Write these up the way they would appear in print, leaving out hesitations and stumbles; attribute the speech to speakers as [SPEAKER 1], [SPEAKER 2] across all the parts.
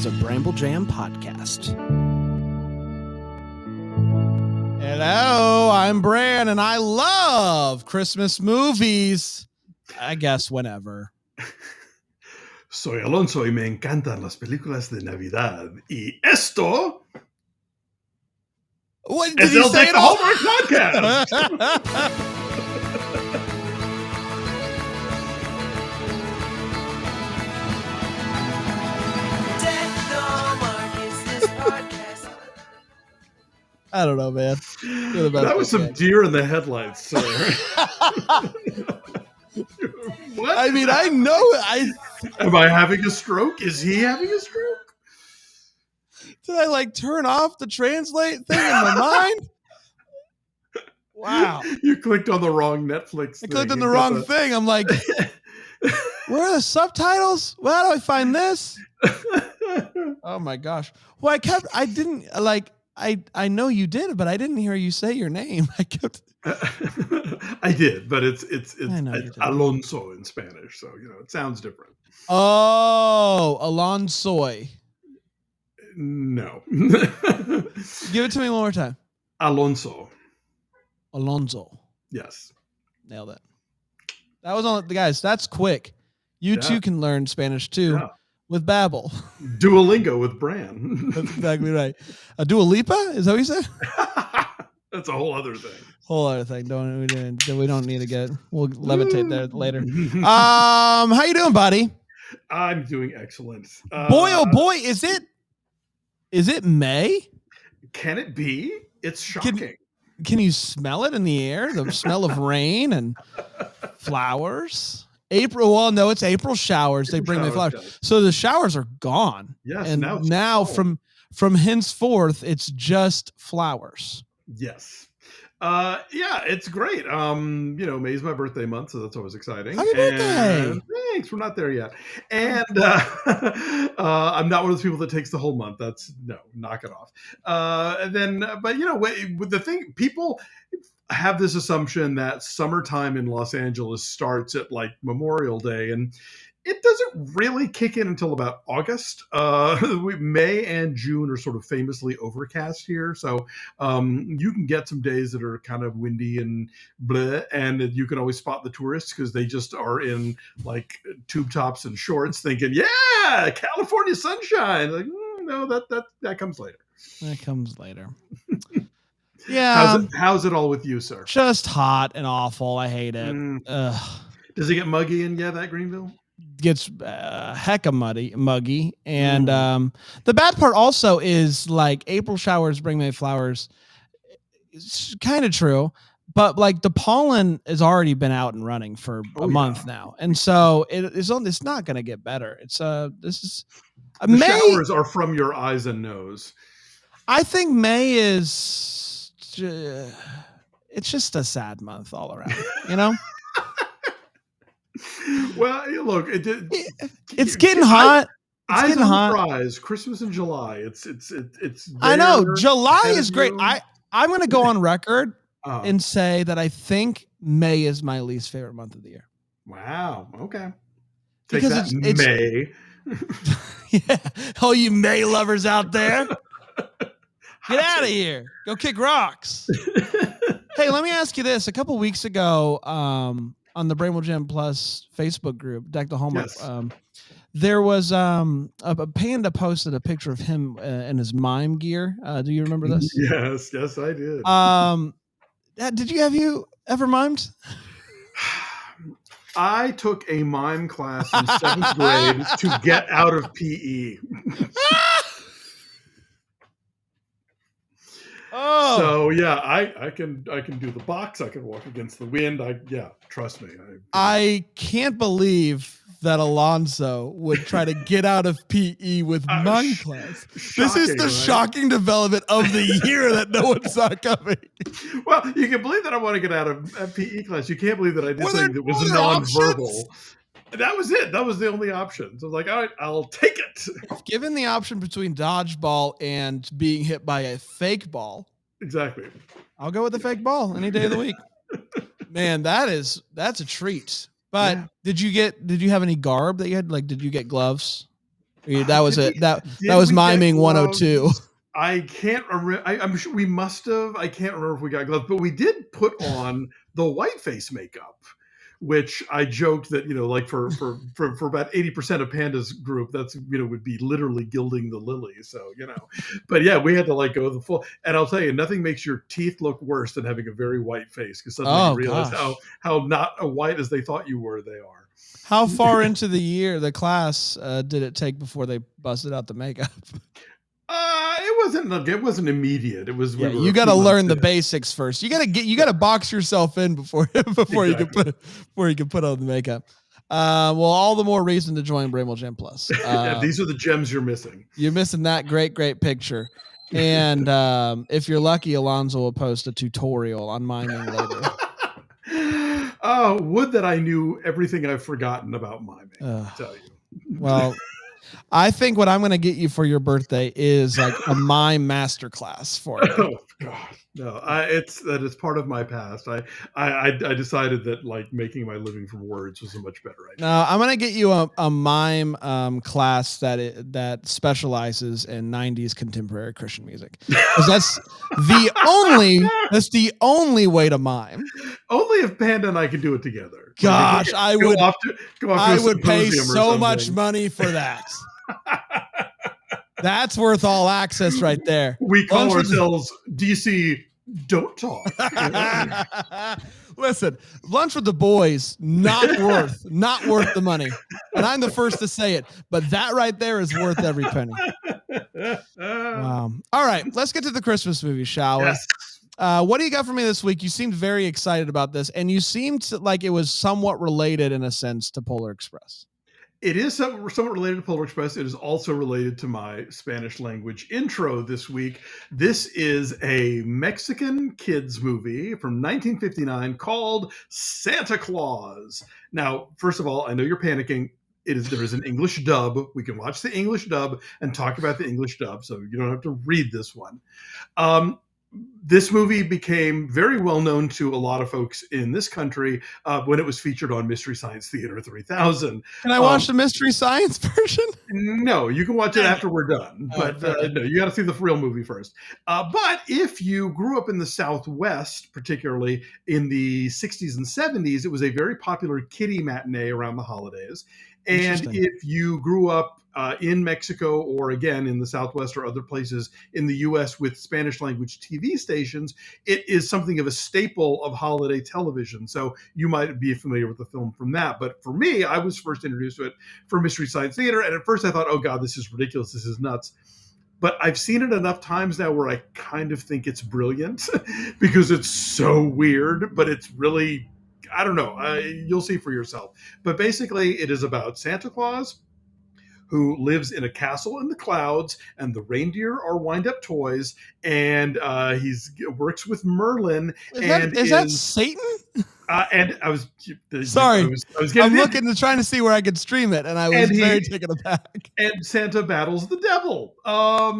[SPEAKER 1] is a Bramble Jam podcast. Hello, I'm Bran, and I love Christmas movies. I guess whenever.
[SPEAKER 2] Soy Alonso y me encantan las películas de Navidad. Y esto
[SPEAKER 1] What,
[SPEAKER 2] es
[SPEAKER 1] did
[SPEAKER 2] el
[SPEAKER 1] he say
[SPEAKER 2] Deck
[SPEAKER 1] it
[SPEAKER 2] the
[SPEAKER 1] all?
[SPEAKER 2] Hallmark podcast.
[SPEAKER 1] I don't know, man. You're the best.
[SPEAKER 2] That was some deer in the headlights, sir. What?
[SPEAKER 1] I mean, I know.
[SPEAKER 2] Am I having a stroke? Is he having a stroke?
[SPEAKER 1] Did I like turn off the translate thing in my mind? Wow.
[SPEAKER 2] You clicked on the wrong Netflix thing.
[SPEAKER 1] I clicked on the wrong thing. I'm like, where are the subtitles? Well, how do I find this? Oh my gosh. Well, I know you did, but I didn't hear you say your name.
[SPEAKER 2] I did, but it's
[SPEAKER 1] Alonso
[SPEAKER 2] in Spanish, so it sounds different.
[SPEAKER 1] Oh, Alonso.
[SPEAKER 2] No.
[SPEAKER 1] Give it to me one more time.
[SPEAKER 2] Alonso.
[SPEAKER 1] Yes.
[SPEAKER 2] Yes.
[SPEAKER 1] Nailed it. That was on the guys. That's quick. You too can learn Spanish too with Babbel.
[SPEAKER 2] Duolingo with Bran.
[SPEAKER 1] That's exactly right. A Dua Lipa? Is that what you said?
[SPEAKER 2] That's a whole other thing.
[SPEAKER 1] Whole other thing. We don't need to get. We'll levitate there later. How you doing, buddy?
[SPEAKER 2] I'm doing excellent.
[SPEAKER 1] Boy, oh boy, is it May?
[SPEAKER 2] Can it be? It's shocking.
[SPEAKER 1] Can you smell it in the air? The smell of rain and flowers. April. Well, no, it's April showers. They bring me flowers. So the showers are gone.
[SPEAKER 2] Yes.
[SPEAKER 1] And now from henceforth, it's just flowers.
[SPEAKER 2] Yes. Yeah, it's great. May's my birthday month, so that's always exciting.
[SPEAKER 1] Happy birthday!
[SPEAKER 2] Thanks. We're not there yet. And I'm not one of those people that takes the whole month. Knock it off. The thing, people have this assumption that summertime in Los Angeles starts at like Memorial Day, and it doesn't really kick in until about August. May and June are sort of famously overcast here. So you can get some days that are kind of windy and bleh, and you can always spot the tourists because they just are in like tube tops and shorts thinking, yeah, California sunshine. Like, no, that comes later.
[SPEAKER 1] That comes later. Yeah.
[SPEAKER 2] How's it all with you, sir?
[SPEAKER 1] Just hot and awful. I hate it.
[SPEAKER 2] Does it get muggy in that Greenville?
[SPEAKER 1] Gets hecka muggy, and the bad part also is like April showers bring May flowers. It's kind of true, but like the pollen has already been out and running for a month now, and so it's not going to get better.
[SPEAKER 2] May showers are from your eyes and nose.
[SPEAKER 1] I think May is it's just a sad month all around,
[SPEAKER 2] Well, look,
[SPEAKER 1] it's getting hot. It's
[SPEAKER 2] eyes
[SPEAKER 1] getting
[SPEAKER 2] on
[SPEAKER 1] hot.
[SPEAKER 2] the prize. Christmas in July. It's.
[SPEAKER 1] I know July is great. I'm going to go on record and say that I think May is my least favorite month of the year.
[SPEAKER 2] Wow. Okay.
[SPEAKER 1] Because it's
[SPEAKER 2] May.
[SPEAKER 1] Yeah. Oh, you May lovers out there, get out of here. Go kick rocks. Hey, let me ask you this. A couple weeks ago, on the Bramble Jam Plus Facebook group, Deck the Hallmark, there was a panda posted a picture of him in his mime gear. Do you remember this?
[SPEAKER 2] Yes, I did.
[SPEAKER 1] Have you ever mimed?
[SPEAKER 2] I took a mime class in 7th grade to get out of PE.
[SPEAKER 1] Oh,
[SPEAKER 2] so yeah, I can do the box. I can walk against the wind. Trust me.
[SPEAKER 1] I can't believe that Alonso would try to get out of PE with mime class. This is the shocking development of the year that no one saw coming.
[SPEAKER 2] Well, you can believe that I want to get out of PE class. You can't believe that I did something that was nonverbal. That was it. That was the only option. So I was like, all right, I'll take it.
[SPEAKER 1] If given the option between dodgeball and being hit by a fake ball.
[SPEAKER 2] Exactly.
[SPEAKER 1] I'll go with the fake ball any day of the week. Man, that's a treat. But did you have any garb that you had? Like, did you get gloves? That was it. That
[SPEAKER 2] Did
[SPEAKER 1] was
[SPEAKER 2] we get
[SPEAKER 1] miming 102.
[SPEAKER 2] gloves? I can't remember. I'm sure we must have. I can't remember if we got gloves, but we did put on the white face makeup, which I joked that, like for about 80% of Panda's group, that's, would be literally gilding the lily. So, but yeah, we had to like go the full. And I'll tell you, nothing makes your teeth look worse than having a very white face, because suddenly you realize how not white as they thought you were, they are.
[SPEAKER 1] How far into the class did it take before they busted out the makeup?
[SPEAKER 2] It wasn't immediate. It was,
[SPEAKER 1] you got to learn the basics first. You got to box yourself in before
[SPEAKER 2] Exactly.
[SPEAKER 1] you can put on the makeup. Well, all the more reason to join Bramble Jam Plus.
[SPEAKER 2] Yeah, these are the gems you're missing.
[SPEAKER 1] You're missing that great picture. And if you're lucky, Alonzo will post a tutorial on miming later.
[SPEAKER 2] Oh, would that I knew everything I've forgotten about miming. I'll tell you.
[SPEAKER 1] Well, I think what I'm going to get you for your birthday is like a mime masterclass for you.
[SPEAKER 2] Oh God, no! That is part of my past. I decided that like making my living from words was a much better idea.
[SPEAKER 1] No, I'm going to get you a mime class that specializes in 90s contemporary Christian music, because that's the only way to mime.
[SPEAKER 2] Only if Panda and I can do it together.
[SPEAKER 1] Gosh, I would pay so much money for that. That's worth all access right there.
[SPEAKER 2] We call ourselves DC Don't Talk.
[SPEAKER 1] Listen, lunch with the boys, not worth the money. And I'm the first to say it, but that right there is worth every penny. All right, let's get to the Christmas movie, shall we?
[SPEAKER 2] Yes.
[SPEAKER 1] What do you got for me this week? You seemed very excited about this, and you seemed like it was somewhat related in a sense to Polar Express.
[SPEAKER 2] It is somewhat related to Polar Express. It is also related to my Spanish language intro this week. This is a Mexican kids movie from 1959 called Santa Claus. Now, first of all, I know you're panicking. There is an English dub. We can watch the English dub and talk about the English dub, so you don't have to read this one. This movie became very well known to a lot of folks in this country when it was featured on Mystery Science Theater 3000.
[SPEAKER 1] Can I watch the Mystery Science version?
[SPEAKER 2] No, you can watch it after we're done. But no, you got to see the real movie first. But if you grew up in the Southwest, particularly in the 60s and 70s, it was a very popular kiddie matinee around the holidays. And if you grew up in Mexico, or again in the Southwest or other places in the U.S. with Spanish language TV stations, it is something of a staple of holiday television. So you might be familiar with the film from that. But for me, I was first introduced to it for Mystery Science Theater. And at first I thought, oh God, this is ridiculous. This is nuts. But I've seen it enough times now where I kind of think it's brilliant because it's so weird, but it's really, I don't know. You'll see for yourself. But basically, it is about Santa Claus, who lives in a castle in the clouds, and the reindeer are wind-up toys, and he works with Merlin.
[SPEAKER 1] Is that Satan?
[SPEAKER 2] And I was
[SPEAKER 1] sorry.
[SPEAKER 2] I was getting
[SPEAKER 1] trying to see where I could stream it, and I was very taken aback.
[SPEAKER 2] And Santa battles the devil,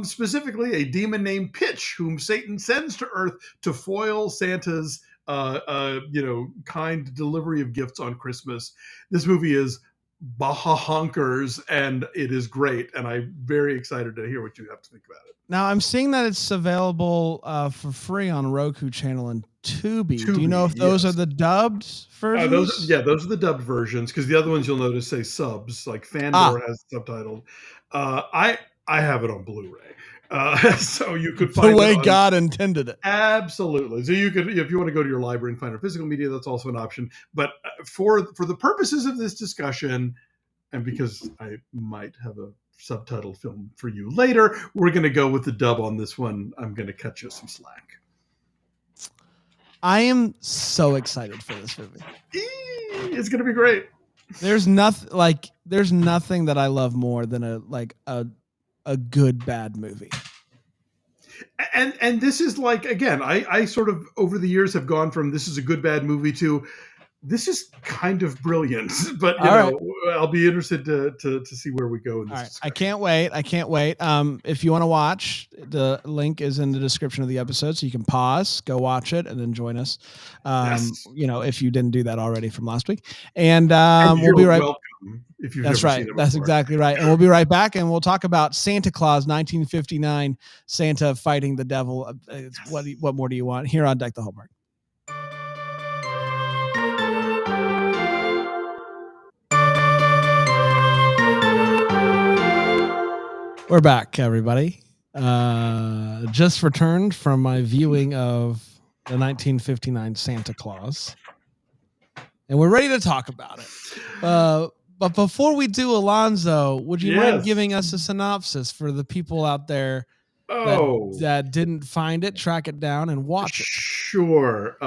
[SPEAKER 2] specifically a demon named Pitch, whom Satan sends to Earth to foil Santa's kind delivery of gifts on Christmas. This movie is Baja honkers, and it is great, and I'm very excited to hear what you have to think about it.
[SPEAKER 1] Now, I'm seeing that it's available for free on Roku channel and Tubi. Do you know if those are the dubbed versions?
[SPEAKER 2] Those are the dubbed versions, because the other ones you'll notice say subs, like Fandor has subtitled. I have it on Blu-ray. So you could find
[SPEAKER 1] the way God intended it.
[SPEAKER 2] Absolutely. So you could, if you want to go to your library and find our physical media, that's also an option. But for the purposes of this discussion, and because I might have a subtitled film for you later, we're going to go with the dub on this one. I'm going to cut you some slack.
[SPEAKER 1] I am so excited for this movie.
[SPEAKER 2] It's going to be great.
[SPEAKER 1] There's nothing that I love more than a good bad movie.
[SPEAKER 2] And this is like, again, I sort of over the years have gone from this is a good bad movie to this is kind of brilliant, but
[SPEAKER 1] All right.
[SPEAKER 2] I'll be interested to see where we go in this
[SPEAKER 1] All right.
[SPEAKER 2] discussion.
[SPEAKER 1] I can't wait. If you want to watch, the link is in the description of the episode, so you can pause, go watch it, and then join us.
[SPEAKER 2] Yes.
[SPEAKER 1] If you didn't do that already from last week, and
[SPEAKER 2] And
[SPEAKER 1] we'll
[SPEAKER 2] you're
[SPEAKER 1] be right.
[SPEAKER 2] welcome if you've
[SPEAKER 1] That's
[SPEAKER 2] never
[SPEAKER 1] right.
[SPEAKER 2] seen it
[SPEAKER 1] That's
[SPEAKER 2] before.
[SPEAKER 1] exactly right. And we'll be right back, and we'll talk about Santa Claus, 1959, Santa fighting the devil. What more do you want here on Deck the Hallmark? We're back, everybody. Just returned from my viewing of the 1959 Santa Claus, and we're ready to talk about it. But before we do, Alonzo, would you mind giving us a synopsis for the people out there that didn't find it, track it down, and watch it?
[SPEAKER 2] Sure.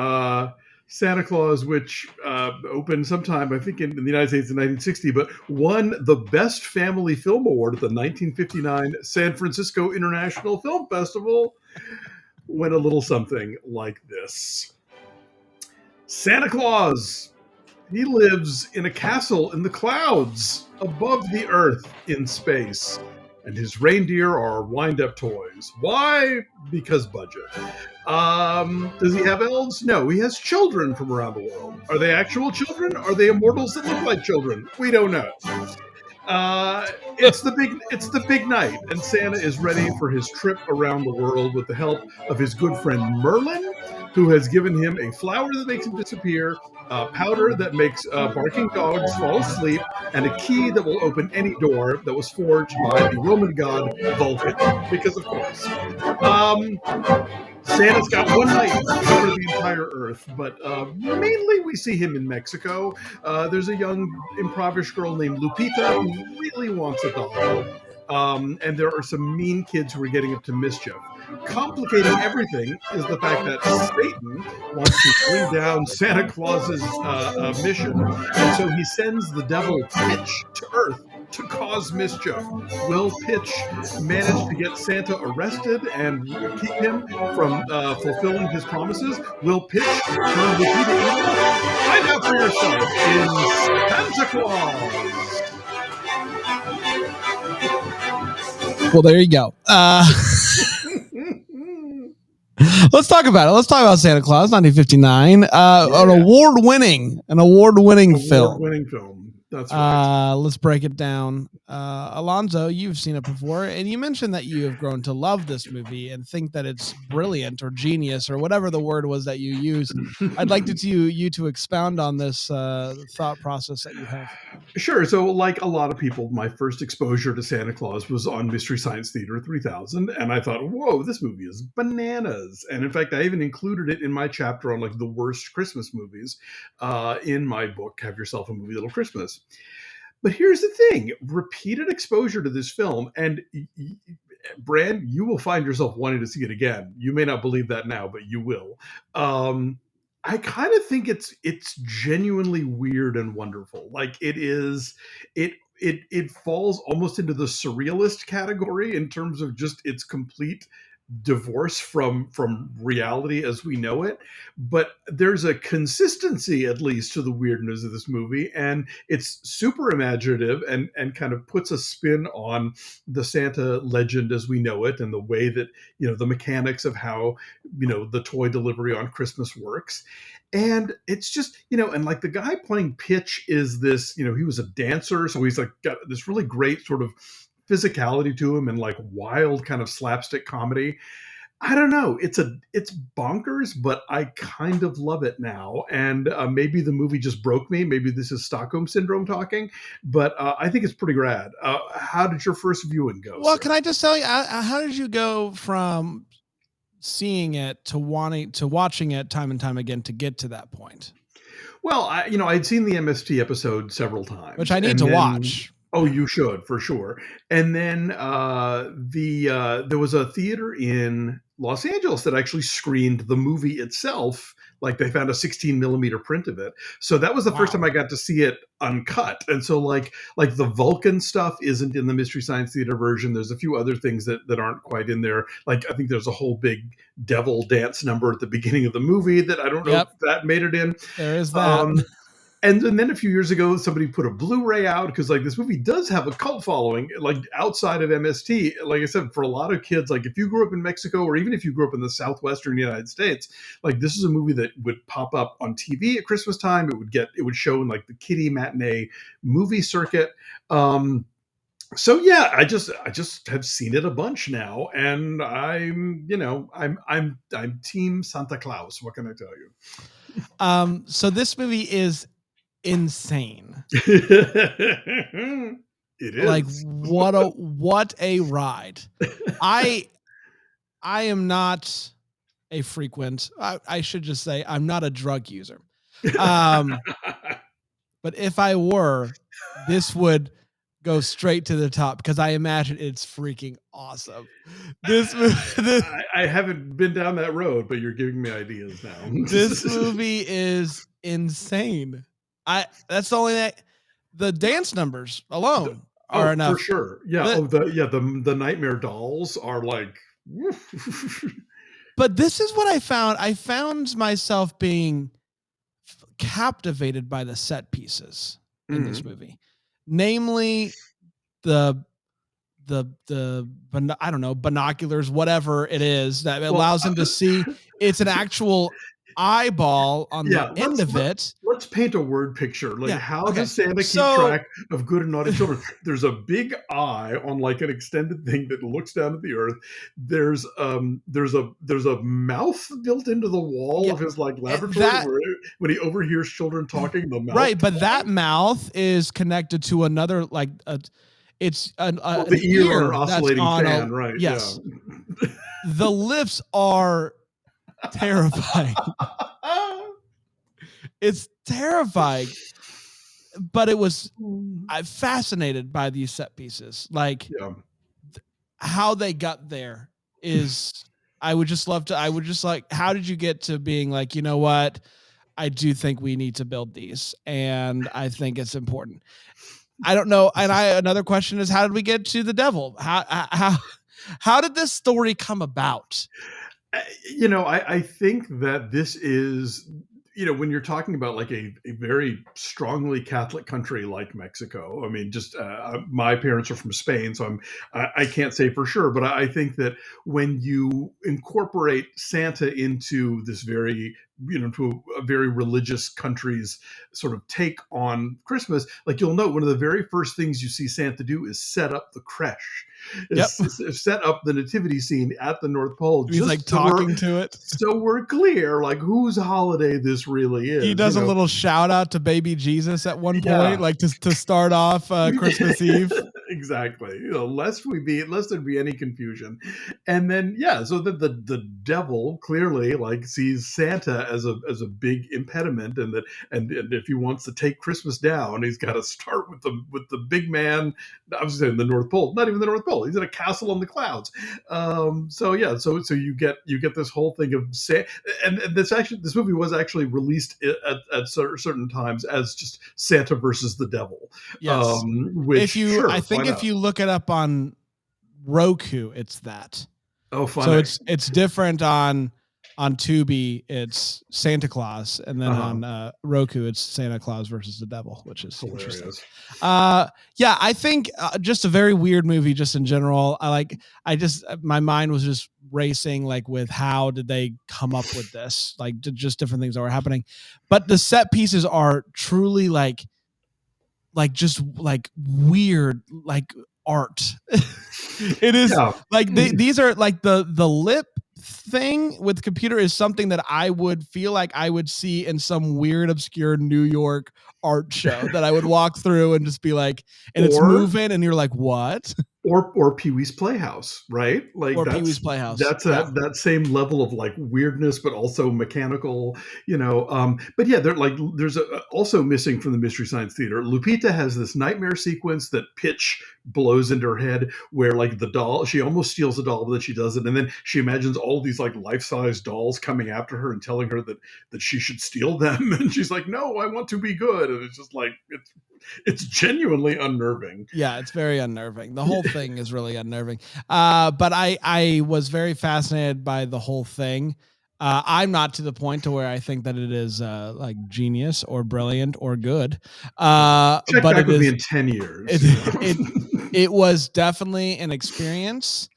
[SPEAKER 2] Santa Claus, which opened sometime, I think, in the United States in 1960, but won the Best Family Film Award at the 1959 San Francisco International Film Festival, went a little something like this. Santa Claus, he lives in a castle in the clouds above the earth in space, and his reindeer are wind-up toys. Why? Because budget. Does he have elves? No, he has children from around the world. Are they actual children? Are they immortals that look like children? We don't know. It's the big night, and Santa is ready for his trip around the world with the help of his good friend Merlin, who has given him a flower that makes him disappear, powder that makes barking dogs fall asleep, and a key that will open any door that was forged by the Roman god Vulcan. Because of course. Santa's got one night to cover the entire Earth, but mainly we see him in Mexico. There's a young impoverished girl named Lupita who really wants a doll. And there are some mean kids who are getting up to mischief. Complicating everything is the fact that Satan wants to bring down Santa Claus's mission, and so he sends the devil Pitch to Earth to cause mischief. Will Pitch manage to get Santa arrested and keep him from fulfilling his promises? Will Pitch turn Lupita evil? Find out for yourself in Santa Claus.
[SPEAKER 1] Well, there you go. Let's talk about it. Let's talk about Santa Claus, 1959. An award-winning film.
[SPEAKER 2] Award-winning film. That's right.
[SPEAKER 1] Let's break it down. Alonzo, you've seen it before, and you mentioned that you have grown to love this movie and think that it's brilliant or genius or whatever the word was that you used. I'd like you to expound on this thought process that you have.
[SPEAKER 2] Sure. So, like a lot of people, my first exposure to Santa Claus was on Mystery Science Theater 3000, and I thought, whoa, this movie is bananas. And in fact, I even included it in my chapter on like the worst Christmas movies in my book, Have Yourself a Movie Little Christmas. But here's the thing, repeated exposure to this film, and Brand, you will find yourself wanting to see it again. You may not believe that now, but you will. I kind of think it's genuinely weird and wonderful. Like it falls almost into the surrealist category in terms of just its complete divorce from reality as we know it, but there's a consistency at least to the weirdness of this movie, and it's super imaginative and kind of puts a spin on the Santa legend as we know it and the way that the mechanics of how the toy delivery on Christmas works. And it's just and like the guy playing Pitch is this he was a dancer, so he's like got this really great sort of physicality to him and like wild kind of slapstick comedy. I don't know. It's bonkers, but I kind of love it now. And maybe the movie just broke me. Maybe this is Stockholm Syndrome talking, but I think it's pretty rad. How did your first viewing go?
[SPEAKER 1] Well, sir? Can I just tell you, how did you go from seeing it to watching it time and time again to get to that point?
[SPEAKER 2] Well, I'd seen the MST episode several times,
[SPEAKER 1] which I need to watch.
[SPEAKER 2] Oh, you should for sure. And then there was a theater in Los Angeles that actually screened the movie itself. Like they found a 16 millimeter print of it. So that was the first time I got to see it uncut. And so like the Vulcan stuff isn't in the Mystery Science Theater version. There's a few other things that aren't quite in there. Like I think there's a whole big devil dance number at the beginning of the movie that I don't know if that made it in.
[SPEAKER 1] There is that.
[SPEAKER 2] And then a few years ago, somebody put a Blu-ray out because like this movie does have a cult following, like outside of MST. Like I said, for a lot of kids, like if you grew up in Mexico or even if you grew up in the southwestern United States, like this is a movie that would pop up on TV at Christmas time. It would show in like the kiddie matinee movie circuit. So yeah, I just have seen it a bunch now, and I'm Team Santa Claus. What can I tell you?
[SPEAKER 1] So this movie is insane.
[SPEAKER 2] It
[SPEAKER 1] Like
[SPEAKER 2] is.
[SPEAKER 1] what a ride. I am not a frequent, I should just say I'm not a drug user. But if I were, this would go straight to the top because I imagine it's freaking awesome. This
[SPEAKER 2] I haven't been down that road, but you're giving me ideas now.
[SPEAKER 1] this movie is insane. That's the only that the dance numbers alone are enough.
[SPEAKER 2] For sure. Yeah. The nightmare dolls are like.
[SPEAKER 1] But this is what I found. I found myself being captivated by the set pieces in this movie, namely the I don't know, binoculars, whatever it is that allows him to see. It's an actual eyeball on the end of it.
[SPEAKER 2] Let's paint a word picture. Like how does Santa keep track of good and naughty children? There's a big eye on like an extended thing that looks down at the earth. There's a mouth built into the wall of his like laboratory when he overhears children talking. The mouth,
[SPEAKER 1] right? But that mouth is connected to another like it's
[SPEAKER 2] the ear oscillating fan, right?
[SPEAKER 1] Yes. Yeah. The lips are terrifying. It's terrifying. But I'm fascinated by these set pieces. Like how they got there is I would just like, how did you get to being like, you know what? I do think we need to build these and I think it's important. I don't know. And another question is, how did we get to the devil? How did this story come about?
[SPEAKER 2] I think that this is, when you're talking about like a very strongly Catholic country like Mexico. I mean, just my parents are from Spain, so I can't say for sure, but I think that when you incorporate Santa into this very, to a very religious country's sort of take on Christmas, like you'll note one of the very first things you see Santa do is set up the creche. Set up the nativity scene at the North Pole.
[SPEAKER 1] He's like talking to it.
[SPEAKER 2] So we're clear, like whose holiday this really is.
[SPEAKER 1] He does a little shout out to baby Jesus at one point, like to start off Christmas Eve.
[SPEAKER 2] Exactly. Lest there be any confusion. And then, so the devil clearly like sees Santa as a big impediment, and if he wants to take Christmas down, he's got to start with the big man. I was saying the North Pole, not even the North Pole. He's in a castle in the clouds. So you get this whole thing of and this movie was actually released at certain times as just Santa versus the devil.
[SPEAKER 1] Yes.
[SPEAKER 2] Which
[SPEAKER 1] if you look it up on Roku, it's that.
[SPEAKER 2] Oh, funny.
[SPEAKER 1] So it's different on Tubi, it's Santa Claus, and then on Roku, it's Santa Claus versus the devil, which is
[SPEAKER 2] hilarious.
[SPEAKER 1] Interesting. I think just a very weird movie, just in general. My mind was just racing, like with how did they come up with this, like just different things that were happening, but the set pieces are truly like just like weird, like art. It is like these are like the lip thing with the computer is something that I would feel like I would see in some weird obscure New York art show that I would walk through and just be like, and it's moving and you're like, what?
[SPEAKER 2] Or Pee-wee's Playhouse, right? Like
[SPEAKER 1] Pee-wee's Playhouse.
[SPEAKER 2] That's that same level of like weirdness, but also mechanical, But yeah, there's also missing from the Mystery Science Theater. Lupita has this nightmare sequence that Pitch blows into her head, where like the doll, she almost steals the doll, but then she doesn't, and then she imagines all these like life-size dolls coming after her and telling her that she should steal them, and she's like, "No, I want to be good," and it's just like it's genuinely unnerving.
[SPEAKER 1] Yeah, it's very unnerving. The whole thing is really unnerving. But I was very fascinated by the whole thing. I'm not to the point to where I think that it is like genius or brilliant or good.
[SPEAKER 2] Check
[SPEAKER 1] But
[SPEAKER 2] back
[SPEAKER 1] it
[SPEAKER 2] with me
[SPEAKER 1] is
[SPEAKER 2] in 10 years.
[SPEAKER 1] it,
[SPEAKER 2] You know?
[SPEAKER 1] it was definitely an experience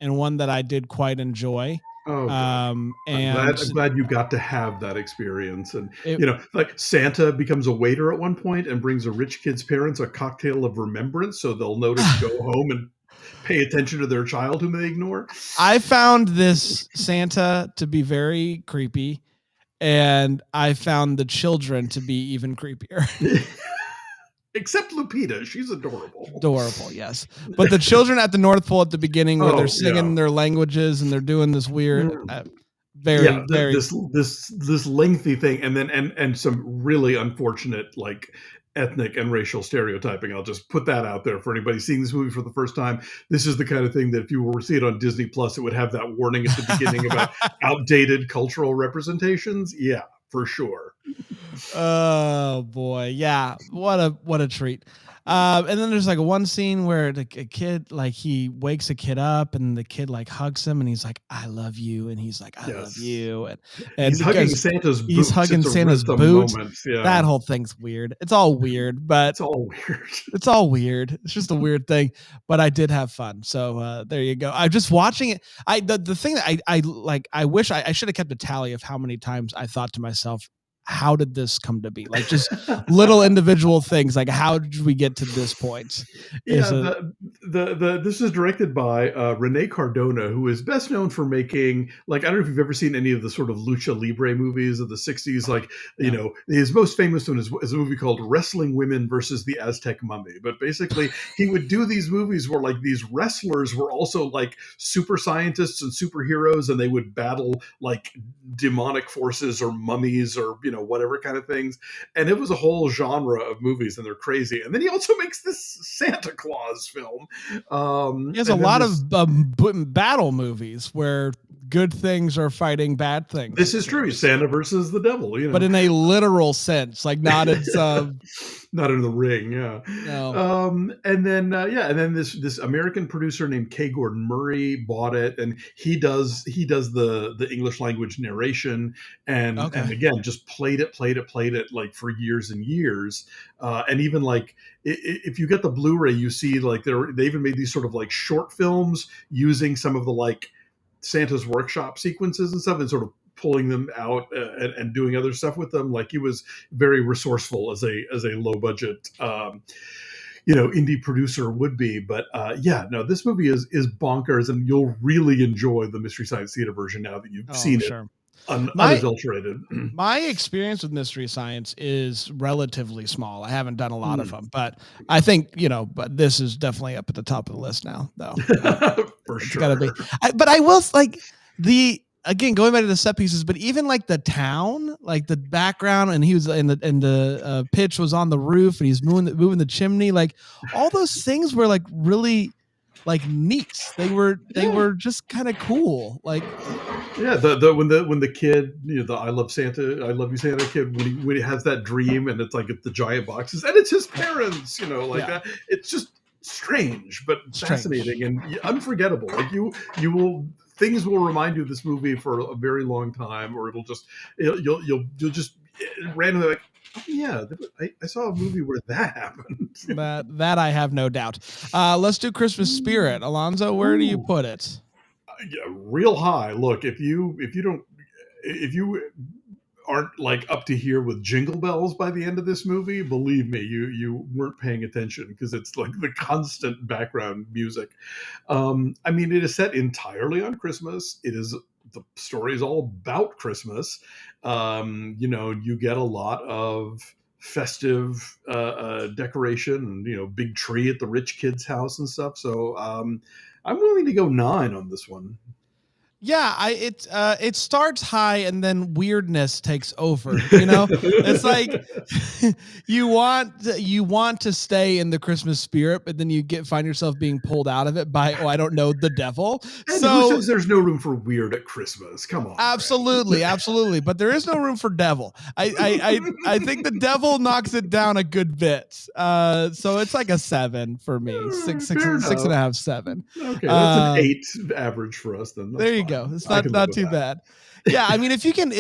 [SPEAKER 1] and one that I did quite enjoy.
[SPEAKER 2] Oh, good.
[SPEAKER 1] And
[SPEAKER 2] I'm glad you got to have that experience. And,
[SPEAKER 1] it,
[SPEAKER 2] you know, like Santa becomes a waiter at one point and brings a rich kid's parents a cocktail of remembrance so they'll know to go home and pay attention to their child whom they ignore.
[SPEAKER 1] I found this Santa to be very creepy, and I found the children to be even creepier.
[SPEAKER 2] Except Lupita. She's adorable.
[SPEAKER 1] Adorable, yes. But the children at the North Pole at the beginning, where they're
[SPEAKER 2] Oh, yeah.
[SPEAKER 1] singing their languages and they're doing this weird, very,
[SPEAKER 2] Yeah,
[SPEAKER 1] very.
[SPEAKER 2] this lengthy thing, and then and some really unfortunate like ethnic and racial stereotyping. I'll just put that out there for anybody seeing this movie for the first time. This is the kind of thing that if you were to see it on Disney Plus, it would have that warning at the beginning about outdated cultural representations. Yeah, for sure.
[SPEAKER 1] Oh boy, yeah, what a treat. And then there's like one scene where a kid, like he wakes a kid up and the kid like hugs him and he's like, "I love you," and he's like, "I love
[SPEAKER 2] Yes.
[SPEAKER 1] you," and
[SPEAKER 2] He's hugging
[SPEAKER 1] because
[SPEAKER 2] Santa's
[SPEAKER 1] he's
[SPEAKER 2] boots.
[SPEAKER 1] hugging Santa's
[SPEAKER 2] It's a
[SPEAKER 1] boot.
[SPEAKER 2] moment. Yeah.
[SPEAKER 1] That whole thing's weird. It's all weird, but
[SPEAKER 2] It's all weird.
[SPEAKER 1] it's all weird. It's just a weird thing, but I did have fun. So there you go. I'm just watching it. The thing that I like, I wish I should have kept a tally of how many times I thought to myself, how did this come to be? Like just little individual things. Like how did we get to this point?
[SPEAKER 2] Yeah, this is directed by Rene Cardona, who is best known for making, like, I don't know if you've ever seen any of the sort of lucha libre movies of the 60s. Like, you know, his most famous one is a movie called Wrestling Women versus the Aztec Mummy. But basically, he would do these movies where like these wrestlers were also like super scientists and superheroes, and they would battle like demonic forces or mummies or, you know, whatever kind of things. And it was a whole genre of movies, and they're crazy. And then he also makes this Santa Claus film.
[SPEAKER 1] He has a lot of battle movies where good things are fighting bad things.
[SPEAKER 2] This is true. Santa versus the devil, you know,
[SPEAKER 1] but in a literal sense, like not in
[SPEAKER 2] not in the ring. Yeah.
[SPEAKER 1] No.
[SPEAKER 2] And then and then this American producer named K. Gordon Murray bought it, and he does the English language narration, and again just played it like for years and years, and even like if you get the Blu-ray, you see like they even made these sort of like short films using some of the like Santa's workshop sequences and stuff, and sort of pulling them out and doing other stuff with them. Like he was very resourceful as a low budget, you know, indie producer would be. But this movie is bonkers, and you'll really enjoy the Mystery Science Theater version now that you've seen it unadulterated.
[SPEAKER 1] My experience with Mystery Science is relatively small. I haven't done a lot of them, but I think, you know, but this is definitely up at the top of the list now, though.
[SPEAKER 2] For
[SPEAKER 1] it's
[SPEAKER 2] sure.
[SPEAKER 1] Gotta be. But I will like again, going back to the set pieces, but even like the town, like the background, and he was in the pitch was on the roof and he's moving the chimney, like all those things were like really like neat. They were just kind of cool. Like
[SPEAKER 2] when the kid, you know, the I love you Santa kid, when he has that dream and it's like it's the giant boxes and it's his parents, you know, like that. It's just strange but fascinating and unforgettable. Like you will, things will remind you of this movie for a very long time, or you'll just randomly like, oh, yeah, I saw a movie where that happened.
[SPEAKER 1] that I have no doubt. Let's do Christmas Spirit. Alonzo, where do you put it?
[SPEAKER 2] Real high. Look, if you aren't like up to here with Jingle Bells by the end of this movie, believe me, you weren't paying attention, because it's like the constant background music. I mean, it is set entirely on Christmas. The story is all about Christmas. You know, you get a lot of festive decoration and, you know, big tree at the rich kid's house and stuff. So I'm willing to go 9 on this one.
[SPEAKER 1] Yeah, it starts high and then weirdness takes over. You know, it's like you want to stay in the Christmas spirit, but then you find yourself being pulled out of it by I don't know, the devil.
[SPEAKER 2] And who says there's no room for weird at Christmas? Come on.
[SPEAKER 1] Absolutely, absolutely. But there is no room for devil. I think the devil knocks it down a good bit. So it's like a 7 for me. 6.5, 7.
[SPEAKER 2] Okay, that's an 8 average for us then.
[SPEAKER 1] There you go. go. It's
[SPEAKER 2] I can live
[SPEAKER 1] not
[SPEAKER 2] with
[SPEAKER 1] too
[SPEAKER 2] that.
[SPEAKER 1] bad. Yeah, I mean, if you can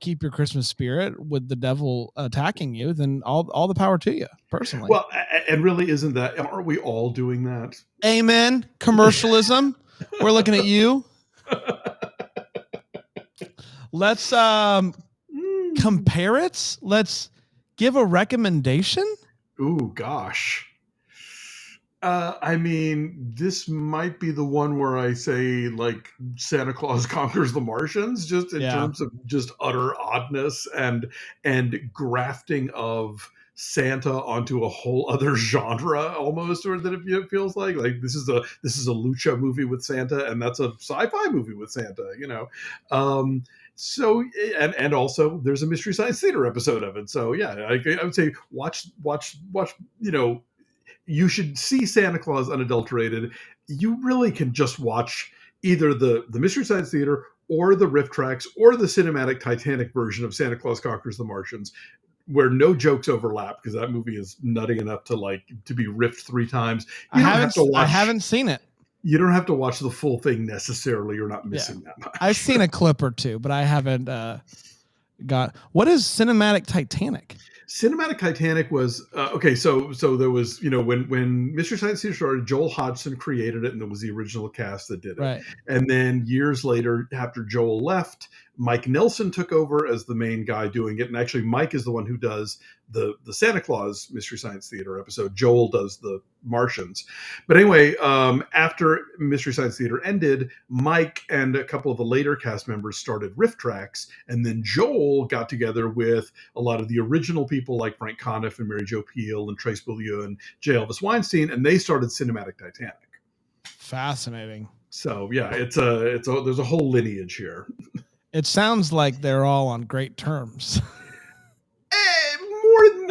[SPEAKER 1] keep your Christmas spirit with the devil attacking you, then all the power to you, personally.
[SPEAKER 2] Well, and really, isn't that? Aren't we all doing that?
[SPEAKER 1] Amen. Commercialism. We're looking at you. Let's compare it. Let's give a recommendation.
[SPEAKER 2] Ooh, gosh. I mean, this might be the one where I say like Santa Claus conquers the Martians, just in terms of just utter oddness and grafting of Santa onto a whole other genre almost, or that it feels like this is a lucha movie with Santa, and that's a sci-fi movie with Santa, so and also there's a Mystery Science Theater episode of it. So yeah, I would say watch. You should see Santa Claus Unadulterated. You really can just watch either the Mystery Science Theater or the riff tracks or the cinematic Titanic version of Santa Claus Conquers the Martians, where no jokes overlap, because that movie is nutty enough to be riffed 3 times.
[SPEAKER 1] I haven't seen it.
[SPEAKER 2] You don't have to watch the full thing necessarily. You're not missing that much.
[SPEAKER 1] I've seen a clip or two, but I haven't got. What is cinematic Titanic?
[SPEAKER 2] Cinematic Titanic was okay. So there was, when Mystery Science Theater started, Joel Hodgson created it, and there was the original cast that did it.
[SPEAKER 1] Right.
[SPEAKER 2] And then years later, after Joel left, Mike Nelson took over as the main guy doing it. And actually, Mike is the one who does the Santa Claus Mystery Science Theater episode. Joel does the Martians. But anyway, after Mystery Science Theater ended, Mike and a couple of the later cast members started riff tracks, and then Joel got together with a lot of the original people like Frank Conniff and Mary Jo Pehl and Trace Beaulieu and J. Elvis Weinstein, and they started Cinematic Titanic.
[SPEAKER 1] Fascinating.
[SPEAKER 2] So yeah, there's a whole lineage here.
[SPEAKER 1] It sounds like they're all on great terms.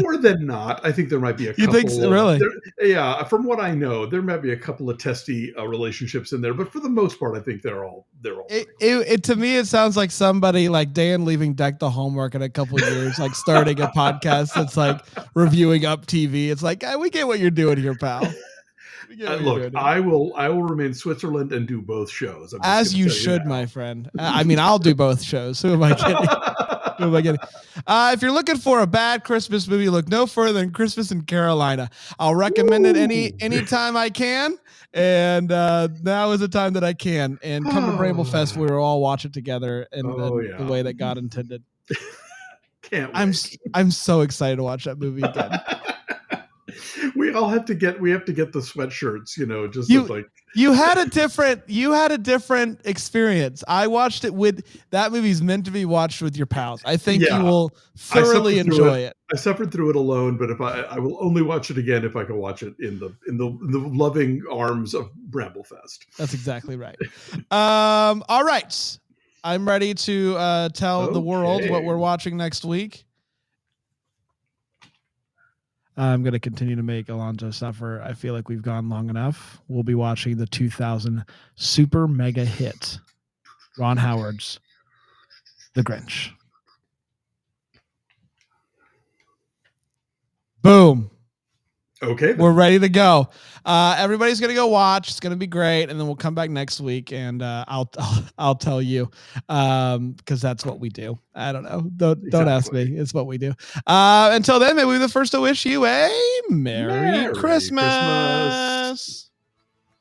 [SPEAKER 2] More than not, I think there might be a couple.
[SPEAKER 1] You think so, really?
[SPEAKER 2] Yeah, from what I know, there might be a couple of testy relationships in there, but for the most part, I think they're all.
[SPEAKER 1] It to me, it sounds like somebody like Dan leaving Deck the Homework in a couple of years, like starting a podcast that's like reviewing Up TV. It's like, we get what you're doing here, pal.
[SPEAKER 2] Look, I will remain Switzerland and do both shows.
[SPEAKER 1] As you should, my friend. I mean, I'll do both shows. Who am I kidding? If you're looking for a bad Christmas movie, look no further than Christmas in Carolina. I'll recommend it anytime I can. And now is the time that I can. And come to Bramble Fest, we will all watch it together in the way that God intended.
[SPEAKER 2] Can't wait.
[SPEAKER 1] I'm so excited to watch that movie again.
[SPEAKER 2] We have to get the sweatshirts,
[SPEAKER 1] you had a different experience. I watched it with that movie's meant to be watched with your pals. I think you will thoroughly enjoy it.
[SPEAKER 2] I suffered through it alone, but if I will only watch it again if I can watch it in the loving arms of Bramblefest.
[SPEAKER 1] That's exactly right. All right. I'm ready to tell the world what we're watching next week. I'm going to continue to make Alonzo suffer. I feel like we've gone long enough. We'll be watching the 2000 super mega hit, Ron Howard's The Grinch. Boom.
[SPEAKER 2] Okay.
[SPEAKER 1] We're ready to go. Everybody's going to go watch. It's going to be great. And then we'll come back next week and I'll tell you because that's what we do. I don't know. Don't ask me. It's what we do. Until then, maybe we're the first to wish you a Merry Christmas.